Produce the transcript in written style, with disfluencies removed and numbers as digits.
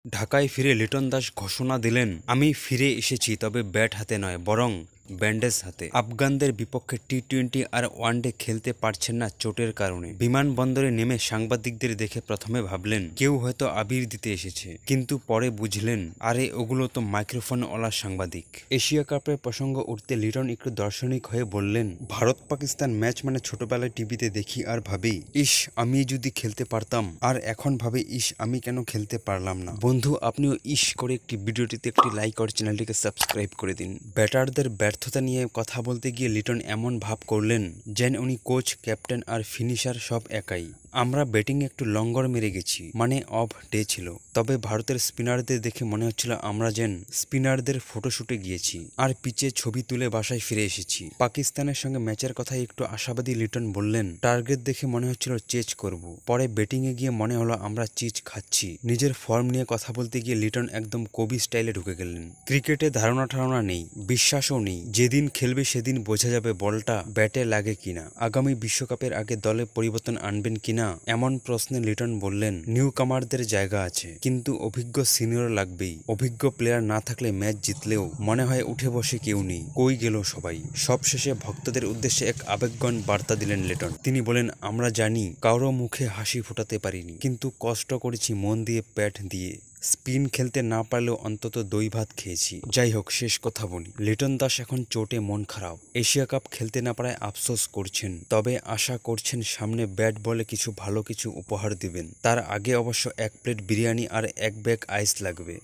ঢাকায় ফিরে লিটন দাস ঘোষণা দিলেন, আমি ফিরে এসেছি, তবে ব্যাট হাতে নয়, বরং ব্যান্ডেজ হাতে। আফগানদের বিপক্ষে টি-20 আর ওয়ানডে খেলতে পারছেন না চোটের কারণে। বিমানবন্দরে নেমে সাংবাদিকদের দেখে প্রথমে ভাবলেন কেউ হয়তো আবির দিতে এসেছে, কিন্তু পরে বুঝলেন আরে ওগুলো তো মাইক্রোফোনওয়ালা সাংবাদিক। এশিয়া কাপের প্রসঙ্গ উঠতে লিটন একটু দার্শনিক হয়ে বললেন, ভারত পাকিস্তান ম্যাচ মানে ছোটবেলায় টিভিতে দেখি আর ভাবি ইস আমি যদি খেলতে পারতাম, আর এখন ভাবে ইস আমি কেন খেলতে পারলাম না। বন্ধু, আপনিও ইস করে একটি ভিডিওটিতে একটি লাইক আর চ্যানেলটিকে সাবস্ক্রাইব করে দিন। ব্যাটারদের ব্যর্থতা নিয়ে কথা বলতে গিয়ে লিটন এমন ভাব করলেন যেন উনি কোচ, ক্যাপ্টেন আর ফিনিশার সব একাই। আমরা ব্যাটিং একটু লঙ্গর মেরে গেছি, মানে অফ ডে ছিল। তবে ভারতের স্পিনারদের দেখে মনে হচ্ছিল আমরা যেন স্পিনারদের ফটোশুটে গিয়েছি আর পিচে ছবি তুলে বাসায় ফিরে এসেছি। পাকিস্তানের সঙ্গে ম্যাচের কথায় একটু আশাবাদী লিটন বললেন, টার্গেট দেখে মনে হচ্ছিল চেজ করব, পরে ব্যাটিংয়ে গিয়ে মনে হলো আমরা চিজ খাচ্ছি। নিজের ফর্ম নিয়ে কথা বলতে গিয়ে লিটন একদম কবি স্টাইলে ঢুকে গেলেন। ক্রিকেটে ধারণা নেই, বিশ্বাসও নেই। যেদিন খেলবে সেদিন বোঝা যাবে বলটা ব্যাটে লাগে কিনা। আগামী বিশ্বকাপের আগে দলে পরিবর্তন আনবেন কিনা এমন প্রশ্নে লিটন বললেন, নিউ কামারদের জায়গা আছে, কিন্তু অভিজ্ঞ সিনিয়র লাগবেই। অভিজ্ঞ প্লেয়ার না থাকলে ম্যাচ জিতলেও মনে হয় উঠে বসে কেউ নেই, কই গেল সবাই। সবশেষে ভক্তদের উদ্দেশ্যে এক আবেগগণ বার্তা দিলেন লিটন। তিনি বলেন, আমরা জানি কারো মুখে হাসি ফোটাতে পারিনি, কিন্তু কষ্ট করেছি মন দিয়ে, ব্যাট দিয়ে। স্পিন খেলতে না পারলেও অন্তত দই ভাত খেয়েছি। যাই হোক, শেষ কথা বলি, লিটন দাস এখন চোটে মন খারাপ। এশিয়া কাপ খেলতে না পারায় আফসোস করছেন, তবে আশা করছেন সামনে ব্যাট বলে কিছু ভালো কিছু উপহার দিবেন। তার আগে অবশ্য এক প্লেট বিরিয়ানি আর এক ব্যাগ আইস লাগবে।